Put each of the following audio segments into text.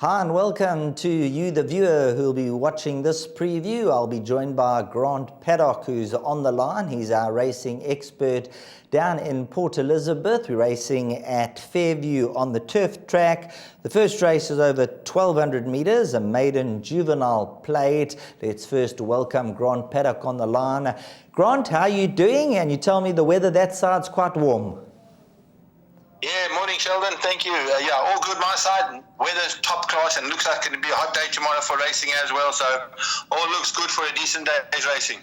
Hi and welcome to you, the viewer, who will be watching this preview. I'll be joined by Grant Paddock, who's on the line. He's our racing expert down in Port Elizabeth. We're racing at Fairview on the turf track. The first race is over 1,200 metres, a maiden juvenile plate. Let's first welcome Grant Paddock on the line. Grant, how are you doing? And you tell me the weather that side's quite warm. Yeah, morning Sheldon, thank you. Yeah, all good my side. Weather's top class and looks like it's going to be a hot day tomorrow for racing as well, so all looks good for a decent day's racing.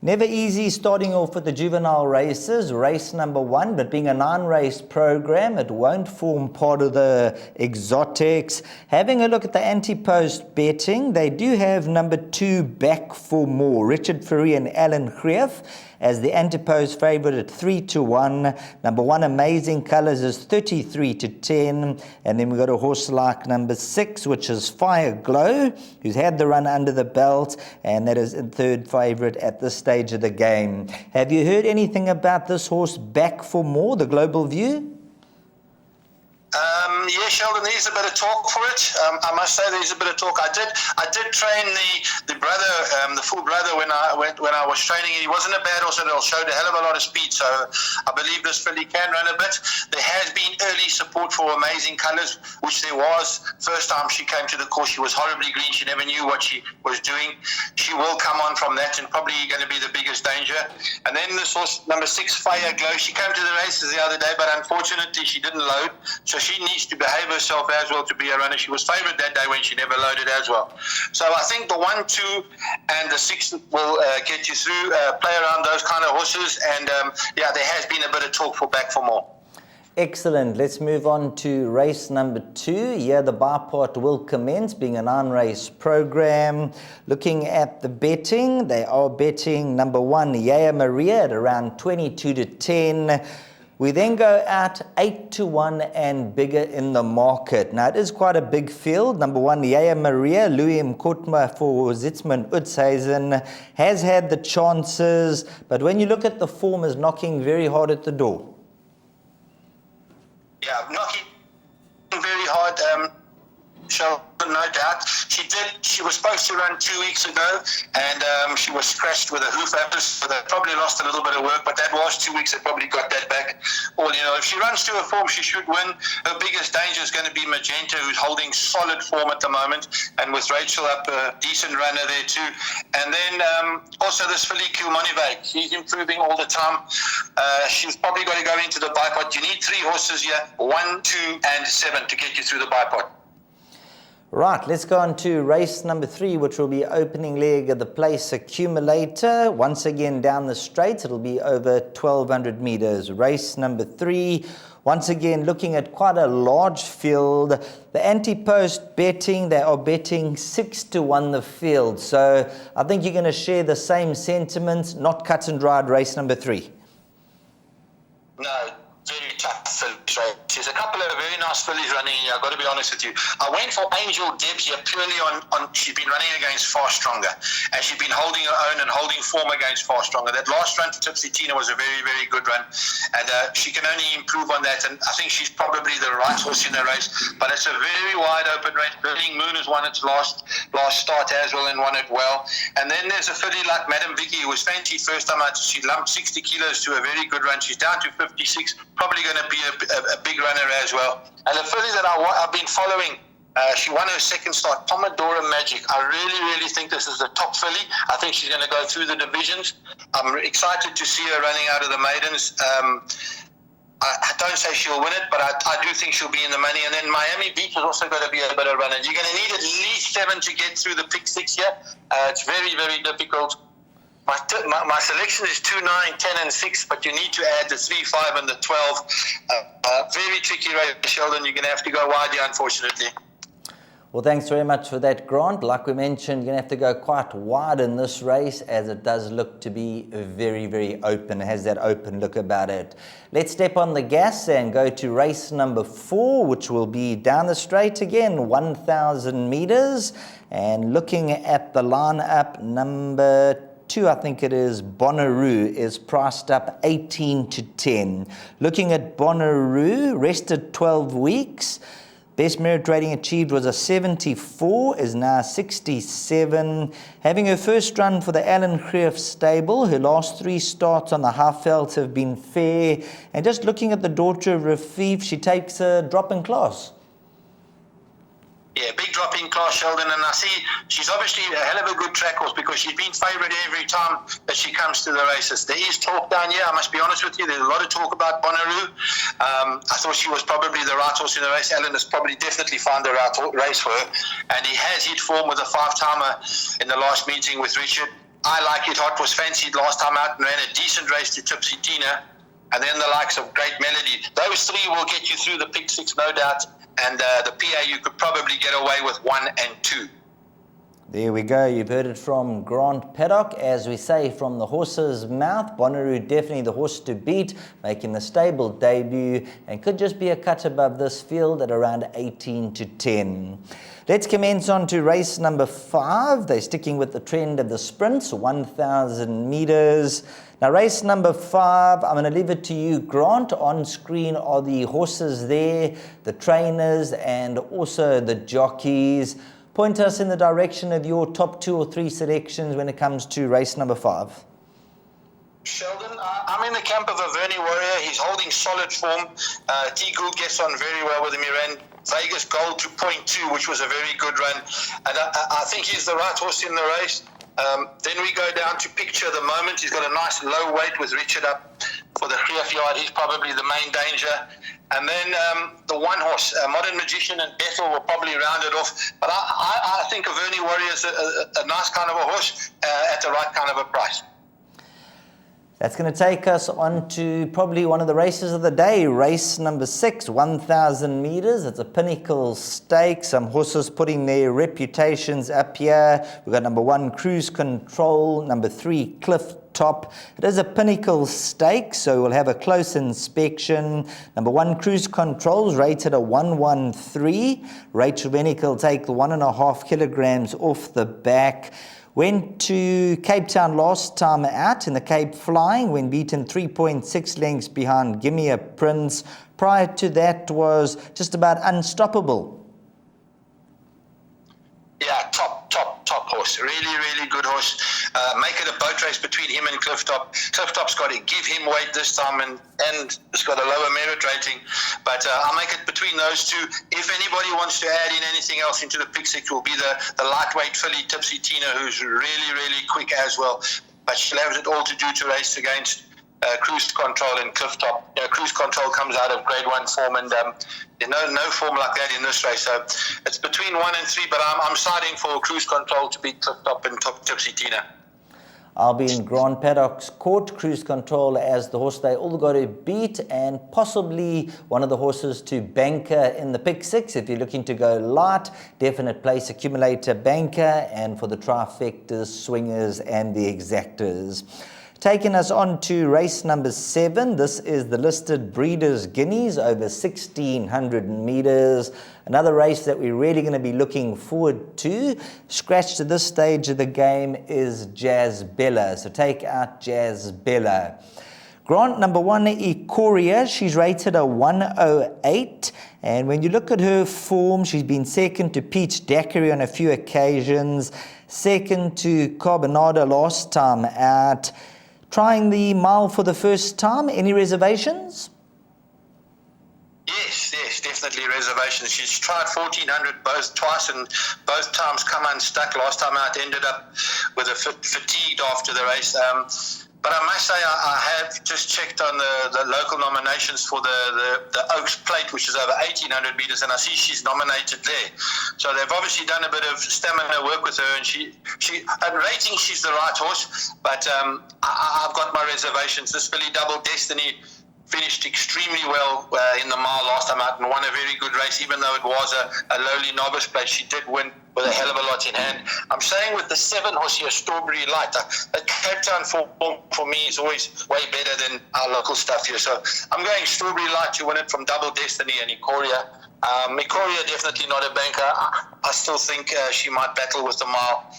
Never easy starting off with the juvenile races, race number 1, but being a 9-race program, it won't form part of the exotics. Having a look at the anti-post betting, they do have number 2 back for more, Richard Fourie and Alan Greef, as the anti-post favourite at 3-1. Number 1, Amazing Colours, is 33-10. And then we've got a horse like number 6, which is Fire Glow, who's had the run under the belt, and that is in third favourite at this stage of the game. Have you heard anything about this horse back for more, the Global View? Yeah, Sheldon, there's a bit of talk for it. I must say there's a bit of talk. I did train the brother, the full brother when I was training. He wasn't a bad horse at all. Showed a hell of a lot of speed. So I believe this filly can run a bit. There has been early support for Amazing Colours, which there was. First time she came to the course, she was horribly green. She never knew what she was doing. She will come on from that and probably going to be the biggest danger. And then this horse, number 6, Fire Glow. She came to the races the other day, but unfortunately she didn't load. So she needs to behave herself as well to be a runner. She was favourite that day when she never loaded as well. So I think the 1, 2 and the 6 will get you through, play around those kind of horses, and yeah, there has been a bit of talk for back for more. Excellent. Let's move on to race number 2. Here the bipart will commence, being a 9-race program. Looking at the betting, they are betting number 1, Yaya Maria, at around 22-10. We then go out 8-1 and bigger in the market. Now, it is quite a big field. Number 1, Yaya Maria, Louis Mkotma for Zitzman Utshazen, has had the chances, but when you look at the form, is knocking very hard at the door. Yeah, knocking very hard. No doubt. She was supposed to run 2 weeks ago, and she was scratched with a hoof abscess, so that probably lost a little bit of work, but that was 2 weeks. They probably got that back. Or, if she runs to a form, she should win. Her biggest danger is going to be Magenta, who's holding solid form at the moment, and with Rachel up, a decent runner there too. And then also this filly Kilmonivag, she's improving all the time. She's probably got to go into the bipod. You need 3 horses here, 1, 2, and 7 to get you through the bipod. Right, let's go on to race number 3, which will be opening leg of the place accumulator. Once again down the straight, it'll be over 1,200 metres. Race number 3, once again looking at quite a large field. The anti-post betting, they are betting 6-1 the field. So I think you're going to share the same sentiments, not cut and dried race number 3. No. Very tough fillies, right? There's a couple of very nice fillies running here, I've got to be honest with you. I went for Angel Deb here purely on she's been running against Far Stronger, and she's been holding her own and holding form against Far Stronger. That last run to Tipsy Tina was a very, very good run, and she can only improve on that, and I think she's probably the right horse in the race, but it's a very wide open race. Burning Moon has won its last start as well and won it well. And then there's a filly like Madam Vicky, who was fancied first time out. She lumped 60 kilos to a very good run. She's down to 56. Probably going to be a big runner as well. And the filly that I've been following, she won her second start, Pomodoro Magic. I really think this is the top filly. I think she's going to go through the divisions. I'm excited to see her running out of the maidens. I don't say she'll win it, but I do think she'll be in the money. And then Miami Beach is also going to be a bit of runner. You're going to need at least 7 to get through the pick 6 here. It's very, very difficult. My selection is 2, 9, 10, and 6, but you need to add the 3, 5, and the 12. Very tricky race, Sheldon. You're going to have to go wide here, unfortunately. Well, thanks very much for that, Grant. Like we mentioned, you're going to have to go quite wide in this race, as it does look to be very, very open. It has that open look about it. Let's step on the gas and go to race number 4, which will be down the straight again, 1,000 metres. And looking at the line-up, number 2, I think it is, Bonnaroo, is priced up 18-10. Looking at Bonnaroo, rested 12 weeks. Best merit rating achieved was a 74, is now 67. Having her first run for the Alan Greef stable. Her last 3 starts on the Highveld have been fair. And just looking at the daughter of Rafif, she takes a drop in class. Yeah, big drop in class, Sheldon, and I see she's obviously a hell of a good track horse because she's been favourite every time that she comes to the races. There is talk down here, I must be honest with you, there's a lot of talk about Bonnaroo. I thought she was probably the right horse in the race. Alan has probably definitely found the right race for her, and he has hit form with a 5-timer in the last meeting with Richard. I Like It Hot was fancied last time out and ran a decent race to Tipsy Tina, and then the likes of Great Melody. Those 3 will get you through the pick 6, no doubt. And the PA, you could probably get away with 1 and 2. There we go. You've heard it from Grant Paddock. As we say, from the horse's mouth, Bonnaroo definitely the horse to beat, making the stable debut, and could just be a cut above this field at around 18-10. Let's commence on to race number 5. They're sticking with the trend of the sprints, 1,000 meters. Now, race number 5, I'm going to leave it to you, Grant. On screen are the horses there, the trainers, and also the jockeys. Point us in the direction of your top 2 or 3 selections when it comes to race number 5. Sheldon, I'm in the camp of a Vernie Warrior. He's holding solid form. T. Gould gets on very well with him. He ran Vegas Gold to 0.2, which was a very good run. And I think he's the right horse in the race. Then we go down to Picture the Moment. He's got a nice low weight with Richard up for the Greef yard. He's probably the main danger. And then the one horse, Modern Magician and Bethel will probably round it off. But I think a Vernie Warrior is a nice kind of a horse at the right kind of a price. That's going to take us on to probably one of the races of the day, race number 6, 1,000 meters. It's a Pinnacle Stakes. Some horses putting their reputations up here. We've got number 1, Cruise Control, number 3, Cliff Top. It is a Pinnacle Stakes, so we'll have a close inspection. Number 1, Cruise Control is rated a 113. Rachel Vennick will take the 1.5 kilograms off the back. Went to Cape Town last time out in the Cape Flying when beaten 3.6 lengths behind Gimme a Prince. Prior to that was just about unstoppable. Yeah, top horse. Really good horse. Make it a boat race between him and Cliff Top. Cliff Top's got to give him weight this time and it's got a lower merit rating. But I'll make it between those 2. If anybody wants to add in anything else into the pick 6, will be the lightweight filly Tipsy Tina, who's really quick as well. But she'll have it all to do to race against Cruise Control and Cliff Top. Cruise Control comes out of grade 1 form, and there's no form like that in this race. So it's between 1 and 3, but I'm siding for Cruise Control to beat Cliff Top and Tipsy Tina. I'll be in Grant Paddock's court. Cruise Control as the horse they all got to beat, and possibly one of the horses to banker in the pick 6 if you're looking to go light. Definite place accumulator banker, and for the trifectas, swingers, and the exactors. Taking us on to race number 7. This is the listed Breeders' Guineas over 1,600 meters. Another race that we're really going to be looking forward to. Scratch to this stage of the game is Jazz Bella. So take out Jazz Bella. Grant, number 1, Ikoria. She's rated a 108. And when you look at her form, she's been second to Peach Daiquiri on a few occasions. Second to Carbonada last time out. Trying the mile for the first time. Any reservations? Yes, definitely reservations. She's tried 1,400 twice and both times come unstuck. Last time out ended up with a fatigued after the race. But I must say, I have just checked on the local nominations for the Oaks Plate, which is over 1,800 meters, and I see she's nominated there. So they've obviously done a bit of stamina work with her, and she at rating, she's the right horse, but I've got my reservations. This filly Double Destiny finished extremely well in the mile last time out and won a very good race, even though it was a lowly novice place. She did win with a hell of a lot in hand. I'm saying with the 7 horse here, Strawberry Light, the Cape Town form for me is always way better than our local stuff here. So I'm going Strawberry Light to win it from Double Destiny and Ikoria. Ikoria definitely not a banker. I still think she might battle with the mile.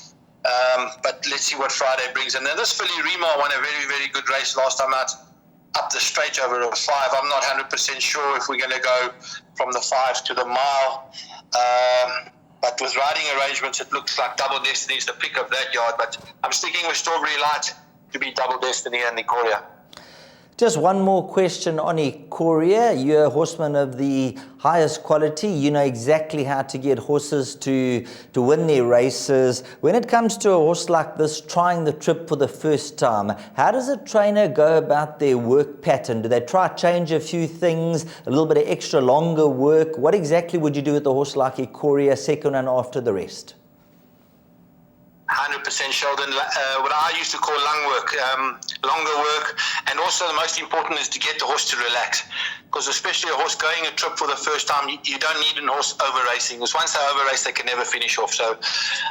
But let's see what Friday brings. And then this filly Rima won a very good race last time out. up the straight over a 5. I'm not 100% sure if we're going to go from the 5 to the mile. But with riding arrangements, it looks like Double Destiny is the pick of that yard. But I'm sticking with Strawberry Light to be Double Destiny and Ikoria. Just one more question on Ikoria. You're a horseman of the highest quality. You know exactly how to get horses to win their races. When it comes to a horse like this, trying the trip for the first time, how does a trainer go about their work pattern? Do they try to change a few things, a little bit of extra longer work? What exactly would you do with a horse like Ikoria, second and after the rest? 100% Sheldon, what I used to call longer work, and also the most important is to get the horse to relax, because especially a horse going a trip for the first time, you don't need a horse over racing, because once they over race they can never finish off. So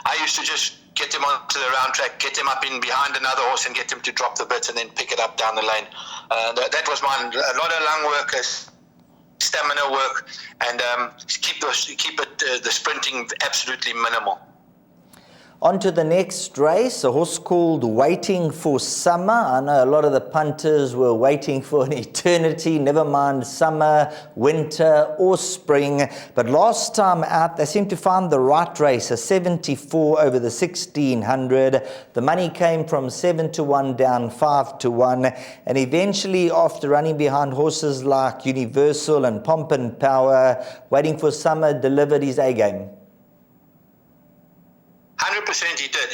I used to just get them onto the round track, get them up in behind another horse and get them to drop the bits and then pick it up down the lane. That was mine. A lot of lung work, stamina work, and keep the sprinting absolutely minimal. On to the next race, a horse called Waiting for Summer. I know a lot of the punters were waiting for an eternity, never mind summer, winter or spring. But last time out, they seemed to find the right race, a 74 over the 1600. The money came from 7 to 1 down 5 to 1. And eventually, after running behind horses like Universal and Pomp and Power, Waiting for Summer delivered his A-game. 100% he did.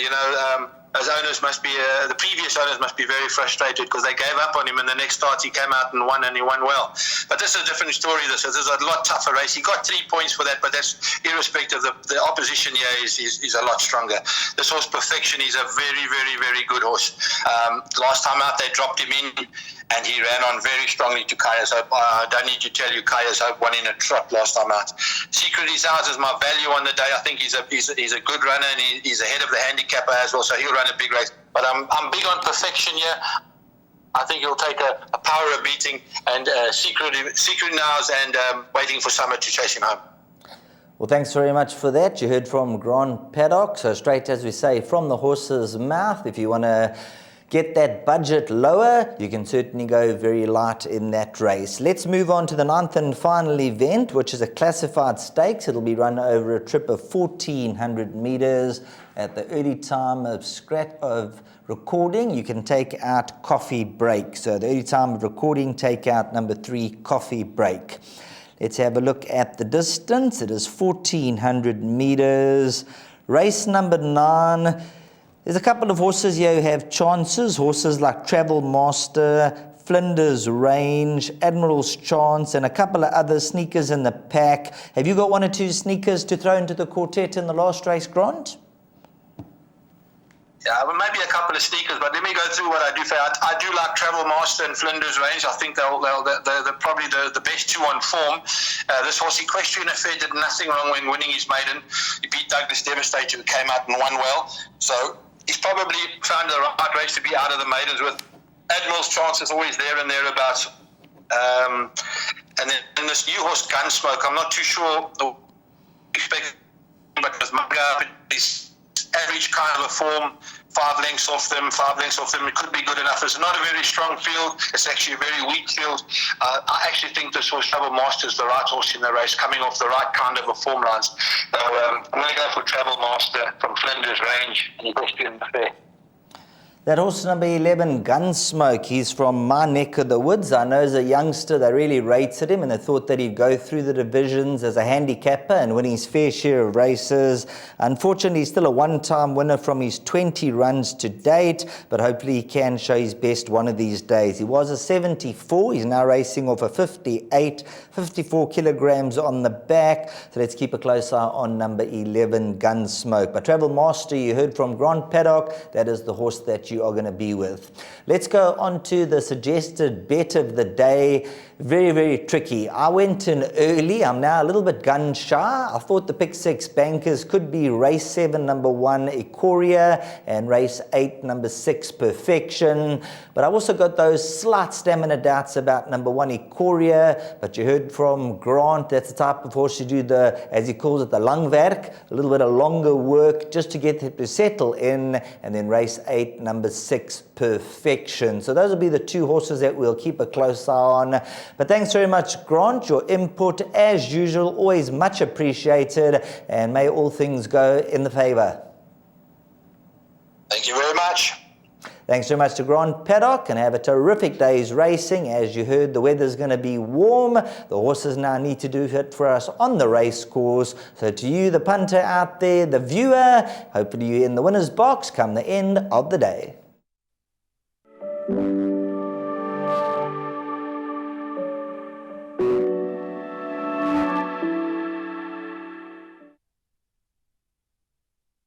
As owners must be, the previous owners must be very frustrated because they gave up on him, and the next start he came out and won well. But this is a different story. This is a lot tougher race. He got 3 points for that, but that's irrespective. The opposition here is a lot stronger. This horse Perfection is a very, very, very good horse. Last time out they dropped him in, and he ran on very strongly to Kaya's Hope. I don't need to tell you, Kaya's Hope won in a trot last time out. Secret is Ours is my value on the day. I think he's a good runner, and he's ahead of the handicapper as well, so he'll run a big race. But I'm big on Perfection here. I think he'll take a power of beating, and Secret Nows and Waiting for Summer to chase him home. Well, thanks very much for that. You heard from Grant Paddock, so straight, as we say, from the horse's mouth. If you want to get that budget lower, you can certainly go very light in that race. Let's move on to the 9th and final event, which is a classified stakes. It'll be run over a trip of 1,400 meters. At the early time of recording, you can take out Coffee Break. So the early time of recording, take out number 3, Coffee Break. Let's have a look at the distance. It is 1,400 meters. Race number 9. There's a couple of horses here who have chances. Horses like Travel Master, Flinders Range, Admiral's Chance, and a couple of other sneakers in the pack. Have you got 1 or 2 sneakers to throw into the quartet in the last race, Grant? Yeah, well, maybe a couple of sneakers, but let me go through what I do. I do like Travel Master and Flinders Range. I think they're probably the best 2 on form. This horse, Equestrian Affair, did nothing wrong when winning his maiden. He beat Douglas Devastator, who came out and won well. So he's probably found the right race to be out of the maidens with. Admiral's Chance is always there and thereabouts. And then this new horse, Gunsmoke, I'm not too sure. Because Manga is average kind of a form, 5 lengths off them. It could be good enough. It's not a very strong field. It's actually a very weak field. I actually think this horse, Travel Master, is the right horse in the race, coming off the right kind of a form lines. So I'm going to go for Travel Master from Flinders Range and Equestrian Affair. That horse number 11, Gunsmoke, he's from my neck of the woods. I know as a youngster they really rated him and they thought that he'd go through the divisions as a handicapper and win his fair share of races. Unfortunately, he's still a one-time winner from his 20 runs to date, but hopefully he can show his best one of these days. He was a 74, he's now racing off a 58, 54 kilograms on the back. So let's keep a close eye on number 11, Gunsmoke. But Travel Master, you heard from Grant Paddock, that is the horse that you are going to be with. Let's go on to the suggested bet of the day. Very, very tricky. I went in early. I'm now a little bit gun shy. I thought the pick 6 bankers could be race 7, number 1, Ikoria, and race 8, number 6, Perfection. But I also got those slight stamina doubts about number 1, Ikoria. But you heard from Grant, that's the type of horse you do the, as he calls it, the langwerk, a little bit of longer work just to get it to settle in. And then race 8, number number 6, Perfection. So those will be the 2 horses that we'll keep a close eye on. But thanks very much, Grant. Your input, as usual, always much appreciated, and may all things go in the favour. Thank you very much. Thanks very much to Grant Paddock, and have a terrific day's racing. As you heard, the weather's going to be warm. The horses now need to do it for us on the race course. So to you, the punter out there, the viewer, hopefully you're in the winner's box come the end of the day.